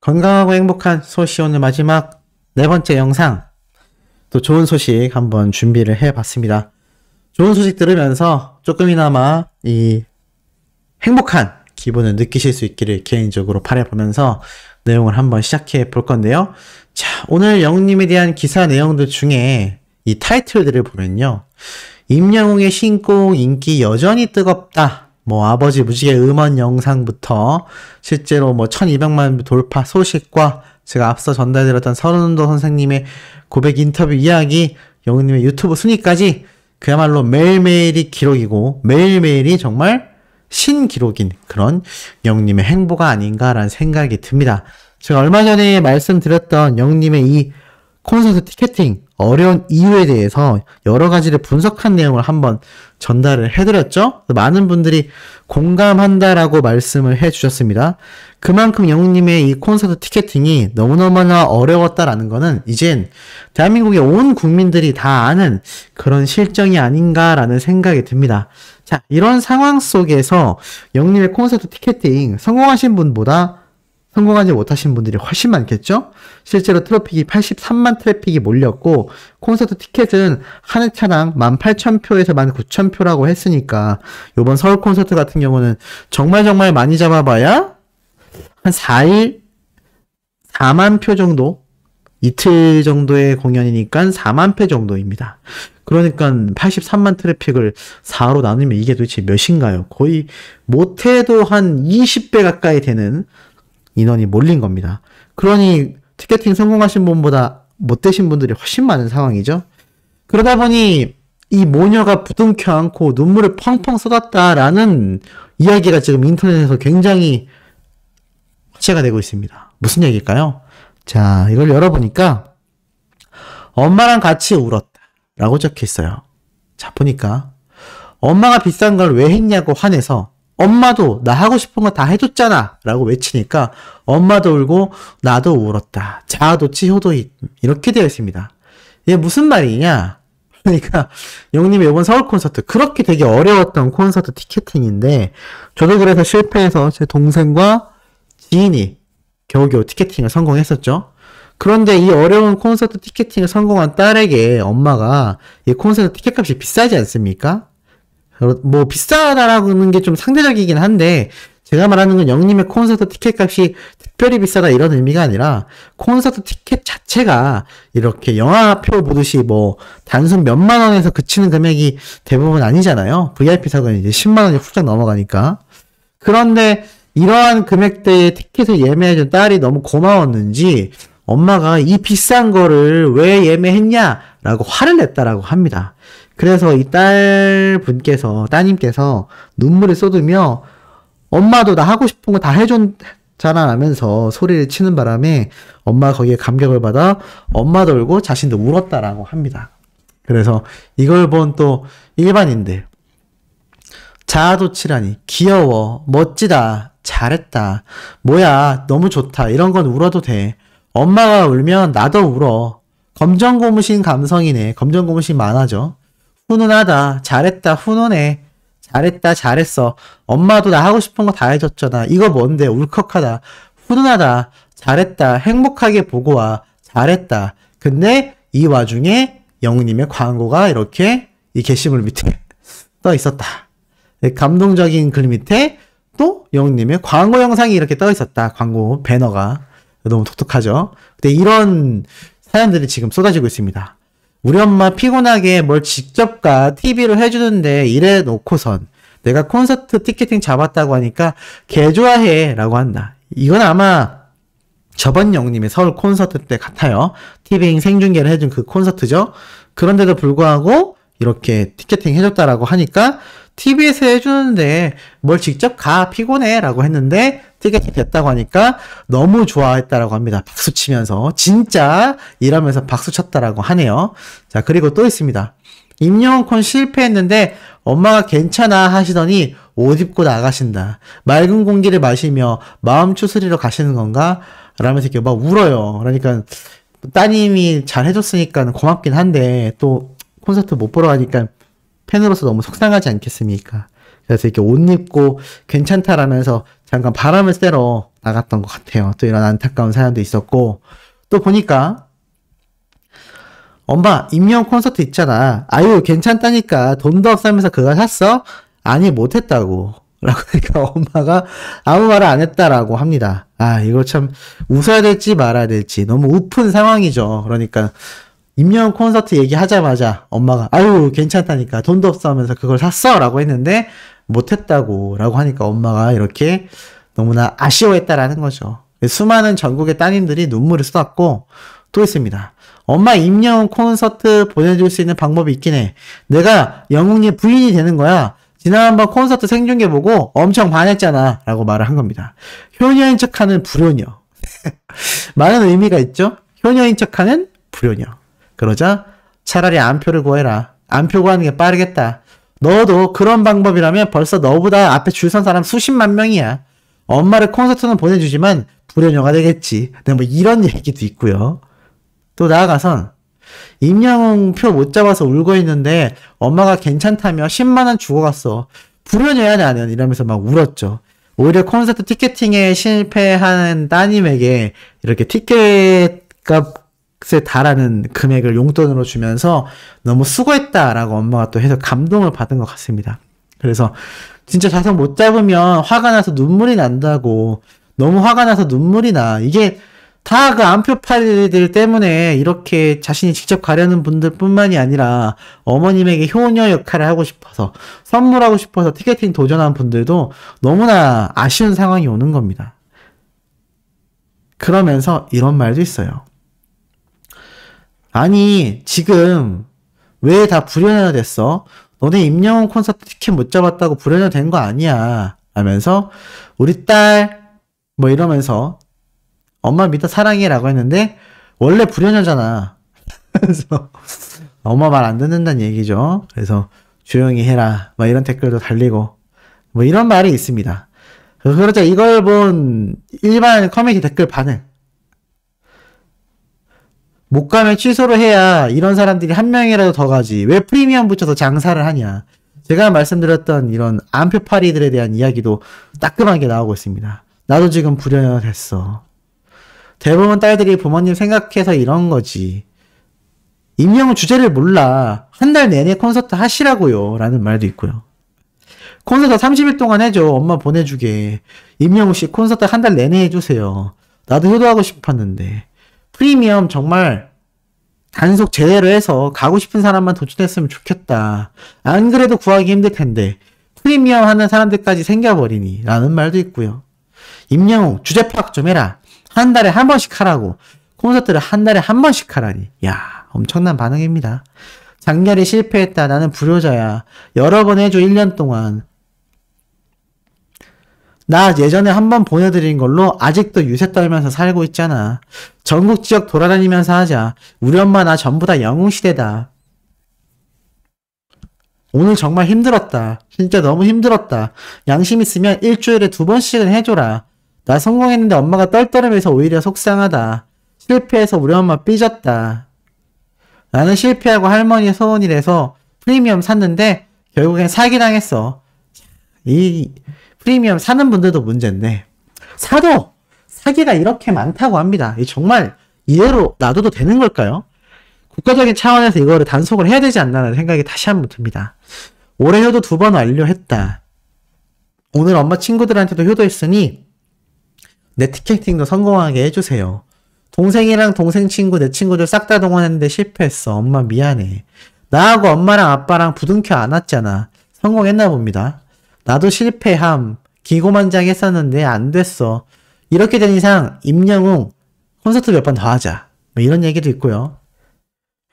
건강하고 행복한 소시 오늘 마지막 네 번째 영상 또 좋은 소식 한번 준비를 해봤습니다. 좋은 소식 들으면서 조금이나마 이 행복한 기분을 느끼실 수 있기를 개인적으로 바라보면서 내용을 한번 시작해 볼 건데요. 자, 오늘 영웅님에 대한 기사 내용들 중에 이 타이틀들을 보면요. 임영웅의 신곡 인기 여전히 뜨겁다. 아버지 무지개 음원 영상부터 실제로 1200만 돌파 소식과 제가 앞서 전달드렸던 서른도 선생님의 고백 인터뷰 이야기, 영웅님의 유튜브 순위까지 그야말로 매일매일이 기록이고 매일매일이 정말 신기록인 그런 영웅님의 행보가 아닌가라는 생각이 듭니다. 제가 얼마 전에 말씀드렸던 영웅님의 이 콘서트 티켓팅 어려운 이유에 대해서 여러 가지를 분석한 내용을 한번 전달을 해드렸죠. 많은 분들이 공감한다라고 말씀을 해주셨습니다. 그만큼 영웅님의 이 콘서트 티켓팅이 너무너무나 어려웠다라는 거는 이젠 대한민국의 온 국민들이 다 아는 그런 실정이 아닌가라는 생각이 듭니다. 자, 이런 상황 속에서 영웅님의 콘서트 티켓팅 성공하신 분보다 성공하지 못하신 분들이 훨씬 많겠죠? 실제로 트래픽이 83만 트래픽이 몰렸고 콘서트 티켓은 한 회차당 18,000표에서 19,000표라고 했으니까 요번 서울 콘서트 같은 경우는 정말 많이 잡아봐야 한 4일 4만 표 정도? 이틀 정도의 공연이니까 4만 표 정도입니다. 그러니까 83만 트래픽을 4로 나누면 이게 도대체 몇인가요? 거의 못해도 한 20배 가까이 되는 인원이 몰린 겁니다. 그러니 티켓팅 성공하신 분보다 못되신 분들이 훨씬 많은 상황이죠. 그러다 보니 이 모녀가 부둥켜 안고 눈물을 펑펑 쏟았다라는 이야기가 지금 인터넷에서 굉장히 화제가 되고 있습니다. 무슨 얘기일까요? 자, 이걸 열어보니까 엄마랑 같이 울었다 라고 적혀있어요. 자, 보니까 엄마가 비싼 걸 왜 했냐고 화내서 엄마도 나 하고 싶은 거 다 해줬잖아 라고 외치니까 엄마도 울고 나도 울었다. 자아도취 효도잇 이렇게 되어 있습니다. 이게 무슨 말이냐? 그러니까 영님의 이번 서울 콘서트 그렇게 되게 어려웠던 콘서트 티켓팅인데 저도 그래서 실패해서 제 동생과 지인이 겨우겨우 티켓팅을 성공했었죠. 그런데 이 어려운 콘서트 티켓팅을 성공한 딸에게 엄마가 이 콘서트 티켓값이 비싸지 않습니까? 비싸다라는 게 좀 상대적이긴 한데 제가 말하는 건 영님의 콘서트 티켓값이 특별히 비싸다 이런 의미가 아니라 콘서트 티켓 자체가 이렇게 영화표 보듯이 단순 몇만 원에서 그치는 금액이 대부분 아니잖아요. VIP석은 이제 10만 원이 훌쩍 넘어가니까. 그런데 이러한 금액대의 티켓을 예매해준 딸이 너무 고마웠는지 엄마가 이 비싼 거를 왜 예매했냐라고 화를 냈다라고 합니다. 그래서 이 따님께서 눈물을 쏟으며 엄마도 나 하고 싶은 거 다 해줬잖아 하면서 소리를 치는 바람에 엄마가 거기에 감격을 받아 엄마도 울고 자신도 울었다라고 합니다. 그래서 이걸 본 또 일반인들 자아도취라니 귀여워 멋지다 잘했다 뭐야 너무 좋다 이런 건 울어도 돼 엄마가 울면 나도 울어 검정고무신 감성이네 검정고무신 만화죠. 훈훈하다 잘했다 훈훈해 잘했다 잘했어 엄마도 나 하고 싶은 거 다 해줬잖아 이거 뭔데 울컥하다 훈훈하다 잘했다 행복하게 보고 와 잘했다 근데 이 와중에 영웅님의 광고가 이렇게 이 게시물 밑에 떠 있었다. 감동적인 글 밑에 또 영웅님의 광고 영상이 이렇게 떠 있었다. 광고 배너가 너무 독특하죠. 근데 이런 사연들이 지금 쏟아지고 있습니다. 우리 엄마 피곤하게 뭘 직접 가 TV로 해주는데 이래 놓고선 내가 콘서트 티켓팅 잡았다고 하니까 개 좋아해 라고 한다. 이건 아마 저번 영웅님의 서울 콘서트 때 같아요. TVing 생중계를 해준 그 콘서트죠. 그런데도 불구하고 이렇게 티켓팅 해줬다라고 하니까 TV에서 해주는데 뭘 직접 가 피곤해 라고 했는데 티켓이 됐다고 하니까 너무 좋아했다라고 합니다. 박수 치면서 진짜 이러면서 박수 쳤다라고 하네요. 자, 그리고 또 있습니다. 임영웅콘 실패했는데 엄마가 괜찮아 하시더니 옷 입고 나가신다. 맑은 공기를 마시며 마음 추스리러 가시는 건가? 라면서 이렇게 막 울어요. 그러니까 따님이 잘 해줬으니까 고맙긴 한데 또 콘서트 못 보러 가니까 팬으로서 너무 속상하지 않겠습니까? 그래서 이렇게 옷 입고 괜찮다라면서 잠깐 바람을 쐬러 나갔던 것 같아요. 또 이런 안타까운 사연도 있었고, 또 보니까 엄마 임영웅 콘서트 있잖아. 아유 괜찮다니까. 돈도 없으면서 그거 샀어? 아니 못했다고 라고 하니까 엄마가 아무 말을 안 했다라고 합니다. 아 이거 참 웃어야 될지 말아야 될지 너무 우픈 상황이죠. 그러니까 임영웅 콘서트 얘기하자마자 엄마가 아유 괜찮다니까 돈도 없어 하면서 그걸 샀어 라고 했는데 못했다고 라고 하니까 엄마가 이렇게 너무나 아쉬워했다라는 거죠. 수많은 전국의 따님들이 눈물을 쏟았고 또 있습니다. 엄마 임영웅 콘서트 보내줄 수 있는 방법이 있긴 해. 내가 영웅님 부인이 되는 거야. 지난번 콘서트 생중계 보고 엄청 반했잖아 라고 말을 한 겁니다. 효녀인 척하는 불효녀. 많은 의미가 있죠. 효녀인 척하는 불효녀. 그러자 차라리 안표를 구해라. 안표 구하는 게 빠르겠다. 너도 그런 방법이라면 벌써 너보다 앞에 줄 선 사람 수십만 명이야. 엄마를 콘서트는 보내주지만 불효녀가 되겠지. 네, 뭐 이런 얘기도 있고요. 또 나아가선 임영웅 표 못 잡아서 울고 있는데 엄마가 괜찮다며 10만원 주고 갔어. 불효녀야 나는 이러면서 막 울었죠. 오히려 콘서트 티켓팅에 실패한 따님에게 이렇게 티켓 값에 달하는 금액을 용돈으로 주면서 너무 수고했다라고 엄마가 또 해서 감동을 받은 것 같습니다. 그래서 진짜 좌석 못 잡으면 화가 나서 눈물이 난다고. 너무 화가 나서 눈물이 나. 이게 다 그 안표파리들 때문에 이렇게 자신이 직접 가려는 분들 뿐만이 아니라 어머님에게 효녀 역할을 하고 싶어서 선물하고 싶어서 티켓팅 도전한 분들도 너무나 아쉬운 상황이 오는 겁니다. 그러면서 이런 말도 있어요. 아니 지금 왜 다 불효녀가 됐어? 너네 임영웅 콘서트 티켓 못 잡았다고 불효녀 된 거 아니야 하면서 우리 딸 뭐 이러면서 엄마 믿어 사랑해 라고 했는데 원래 불효녀잖아. 그래서 엄마 말 안 듣는다는 얘기죠. 그래서 조용히 해라 뭐 이런 댓글도 달리고 뭐 이런 말이 있습니다. 그러자 이걸 본 일반 커뮤니티 댓글 반응. 못 가면 취소를 해야 이런 사람들이 한 명이라도 더 가지. 왜 프리미엄 붙여서 장사를 하냐. 제가 말씀드렸던 이런 안표파리들에 대한 이야기도 따끔하게 나오고 있습니다. 나도 지금 불효녀가 됐어. 대부분 딸들이 부모님 생각해서 이런 거지. 임영웅 주제를 몰라. 한 달 내내 콘서트 하시라고요. 라는 말도 있고요. 콘서트 30일 동안 해줘. 엄마 보내주게. 임영웅 씨 콘서트 한 달 내내 해주세요. 나도 효도하고 싶었는데. 프리미엄 정말 단속 제대로 해서 가고 싶은 사람만 도전했으면 좋겠다. 안 그래도 구하기 힘들 텐데. 프리미엄 하는 사람들까지 생겨버리니. 라는 말도 있고요. 임영웅 주제 파악 좀 해라. 한 달에 한 번씩 하라고. 콘서트를 한 달에 한 번씩 하라니. 야 엄청난 반응입니다. 장렬히 실패했다. 나는 불효자야. 여러 번 해줘 1년 동안. 나 예전에 한 번 보내드린 걸로 아직도 유세 떨면서 살고 있잖아. 전국 지역 돌아다니면서 하자. 우리 엄마 나 전부 다 영웅시대다. 오늘 정말 힘들었다. 진짜 너무 힘들었다. 양심 있으면 일주일에 2번씩은 해줘라. 나 성공했는데 엄마가 떨떠름해서 오히려 속상하다. 실패해서 우리 엄마 삐졌다. 나는 실패하고 할머니 소원이라서 프리미엄 샀는데 결국엔 사기당했어. 이 프리미엄 사는 분들도 문제인데 사도 사기가 이렇게 많다고 합니다. 이 정말 이대로 놔둬도 되는 걸까요? 국가적인 차원에서 이거를 단속을 해야 되지 않나라는 생각이 다시 한번 듭니다. 올해 효도 2번 완료했다. 오늘 엄마 친구들한테도 효도했으니 내 티켓팅도 성공하게 해주세요. 동생이랑 동생 친구 내 친구들 싹 다 동원했는데 실패했어. 엄마 미안해. 나하고 엄마랑 아빠랑 부둥켜 안았잖아. 성공했나 봅니다. 나도 실패함. 기고만장했었는데 안 됐어. 이렇게 된 이상 임영웅 콘서트 몇 번 더 하자. 뭐 이런 얘기도 있고요.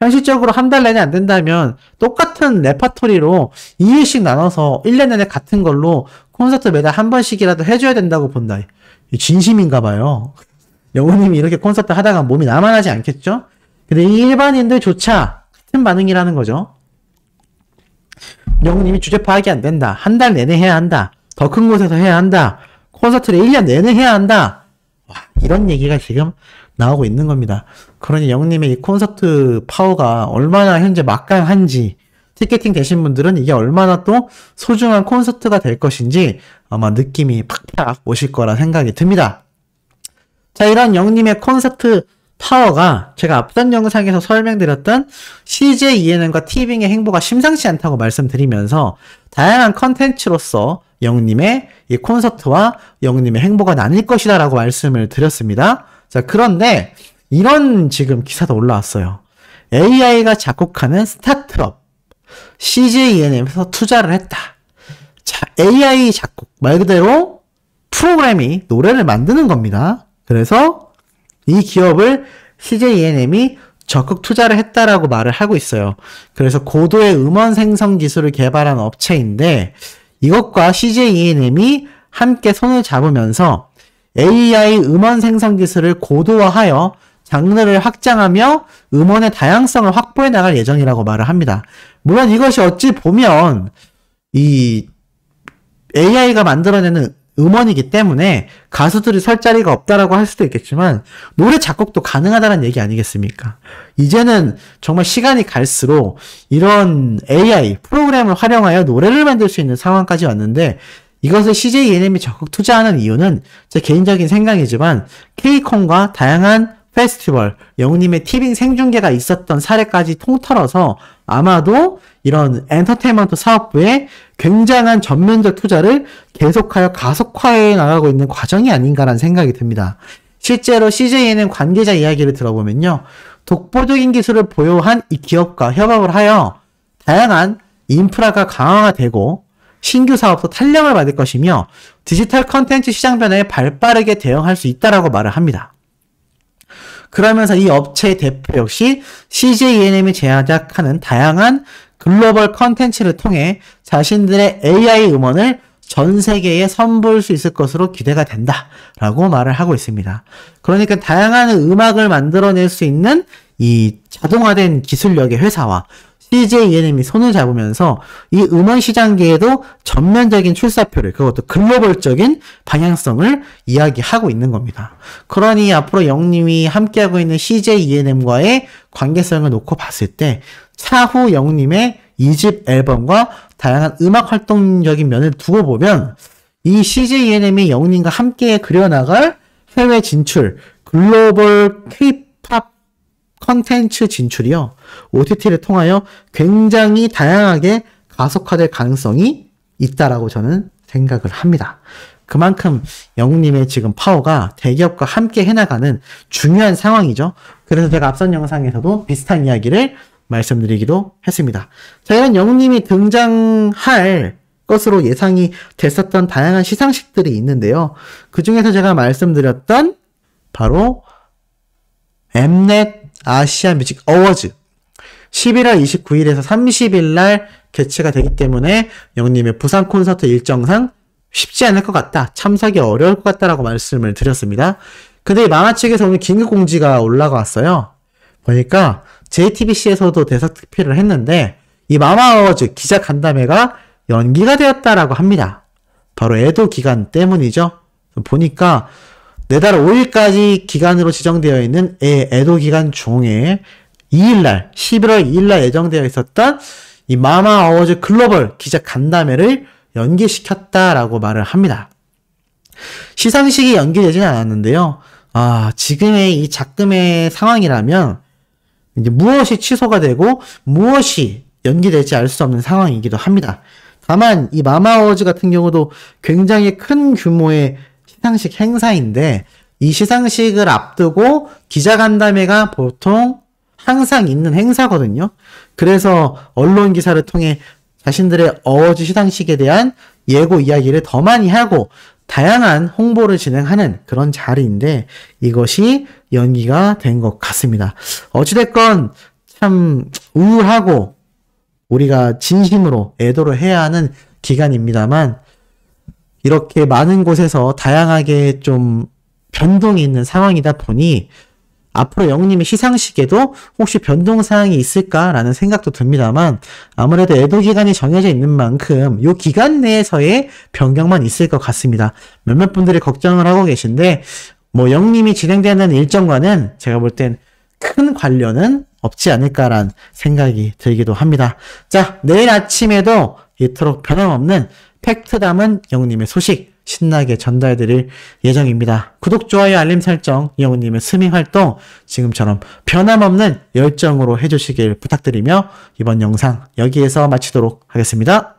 현실적으로 한 달 내내 안 된다면 똑같은 레파토리로 2일씩 나눠서 1년 내내 같은 걸로 콘서트 매달 한 번씩이라도 해줘야 된다고 본다. 진심인가 봐요. 영웅님이 이렇게 콘서트 하다가 몸이 나만하지 않겠죠? 근데 이 일반인들조차 같은 반응이라는 거죠. 영웅님이 주제 파악이 안 된다. 한 달 내내 해야 한다. 더 큰 곳에서 해야 한다. 콘서트를 1년 내내 해야 한다. 와, 이런 얘기가 지금 나오고 있는 겁니다. 그러니 영웅님의 이 콘서트 파워가 얼마나 현재 막강한지, 티켓팅 되신 분들은 이게 얼마나 또 소중한 콘서트가 될 것인지 아마 느낌이 팍팍 오실 거라 생각이 듭니다. 자, 이런 영님의 콘서트 파워가 제가 앞선 영상에서 설명드렸던 CJ ENM과 티빙의 행보가 심상치 않다고 말씀드리면서 다양한 컨텐츠로서 영님의 이 콘서트와 영님의 행보가 나뉠 것이다 라고 말씀을 드렸습니다. 자, 그런데 이런 지금 기사도 올라왔어요. AI가 작곡하는 스타트업 CJ ENM에서 투자를 했다. 자, AI 작곡 말 그대로 프로그램이 노래를 만드는 겁니다. 그래서 이 기업을 CJ ENM이 적극 투자를 했다라고 말을 하고 있어요. 그래서 고도의 음원 생성 기술을 개발한 업체인데 이것과 CJ ENM이 함께 손을 잡으면서 AI 음원 생성 기술을 고도화하여 장르를 확장하며 음원의 다양성을 확보해 나갈 예정이라고 말을 합니다. 물론 이것이 어찌 보면 이 AI가 만들어내는 음원이기 때문에 가수들이 설 자리가 없다라고 할 수도 있겠지만 노래 작곡도 가능하다는 얘기 아니겠습니까? 이제는 정말 시간이 갈수록 이런 AI 프로그램을 활용하여 노래를 만들 수 있는 상황까지 왔는데 이것을 CJ ENM이 적극 투자하는 이유는 제 개인적인 생각이지만 K콘과 다양한 페스티벌, 영님의 티빙 생중계가 있었던 사례까지 통틀어서 아마도 이런 엔터테인먼트 사업부에 굉장한 전면적 투자를 계속하여 가속화해 나가고 있는 과정이 아닌가라는 생각이 듭니다. 실제로 CJENM 관계자 이야기를 들어보면요. 독보적인 기술을 보유한 이 기업과 협업을 하여 다양한 인프라가 강화가 되고 신규 사업도 탄력을 받을 것이며 디지털 컨텐츠 시장 변화에 발빠르게 대응할 수 있다라고 말을 합니다. 그러면서 이 업체의 대표 역시 CJ ENM이 제작하는 다양한 글로벌 컨텐츠를 통해 자신들의 AI 음원을 전 세계에 선보일 수 있을 것으로 기대가 된다라고 말을 하고 있습니다. 그러니까 다양한 음악을 만들어낼 수 있는 이 자동화된 기술력의 회사와 CJ ENM이 손을 잡으면서 이 음원 시장계에도 전면적인 출사표를 그것도 글로벌적인 방향성을 이야기하고 있는 겁니다. 그러니 앞으로 영님이 함께하고 있는 CJ ENM과의 관계성을 놓고 봤을 때 차후 영님의 2집 앨범과 다양한 음악 활동적인 면을 두고 보면 이 CJ ENM이 영님과 함께 그려나갈 해외 진출, 글로벌 K-POP 컨텐츠 진출이요. OTT를 통하여 굉장히 다양하게 가속화될 가능성이 있다라고 저는 생각을 합니다. 그만큼 영님의 지금 파워가 대기업과 함께 해나가는 중요한 상황이죠. 그래서 제가 앞선 영상에서도 비슷한 이야기를 말씀드리기도 했습니다. 자, 이런 영님이 등장할 것으로 예상이 됐었던 다양한 시상식들이 있는데요. 그 중에서 제가 말씀드렸던 바로 엠넷 아시아 뮤직 어워즈 11월 29일에서 30일 날 개최가 되기 때문에 영님의 부산 콘서트 일정상 쉽지 않을 것 같다. 참석이 어려울 것 같다라고 말씀을 드렸습니다. 근데 이 마마 측에서 오늘 긴급 공지가 올라가 왔어요. 보니까 JTBC에서도 대석 특필을 했는데 이 마마 어워즈 기자 간담회가 연기가 되었다라고 합니다. 바로 애도 기간 때문이죠. 보니까 내달 5일까지 기간으로 지정되어 있는 애도 기간 중에 2일날 11월 2일날 예정되어 있었던 이 마마 어워즈 글로벌 기자 간담회를 연기시켰다라고 말을 합니다. 시상식이 연기되지는 않았는데요. 지금의 이 작금의 상황이라면 이제 무엇이 취소가 되고 무엇이 연기될지 알 수 없는 상황이기도 합니다. 다만 이 마마 어워즈 같은 경우도 굉장히 큰 규모의 시상식 행사인데 이 시상식을 앞두고 기자간담회가 보통 항상 있는 행사거든요. 그래서 언론 기사를 통해 자신들의 어워즈 시상식에 대한 예고 이야기를 더 많이 하고 다양한 홍보를 진행하는 그런 자리인데 이것이 연기가 된 것 같습니다. 어찌됐건 참 우울하고 우리가 진심으로 애도를 해야 하는 기간입니다만 이렇게 많은 곳에서 다양하게 좀 변동이 있는 상황이다 보니 앞으로 영님의 시상식에도 혹시 변동사항이 있을까라는 생각도 듭니다만 아무래도 애도 기간이 정해져 있는 만큼 이 기간 내에서의 변경만 있을 것 같습니다. 몇몇 분들이 걱정을 하고 계신데 뭐 영님이 진행되는 일정과는 제가 볼 땐 큰 관련은 없지 않을까라는 생각이 들기도 합니다. 자, 내일 아침에도 이토록 변함없는 팩트 담은 영님의 소식 신나게 전달해드릴 예정입니다. 구독, 좋아요, 알림 설정, 이영훈님의 스밍 활동 지금처럼 변함없는 열정으로 해주시길 부탁드리며 이번 영상 여기에서 마치도록 하겠습니다.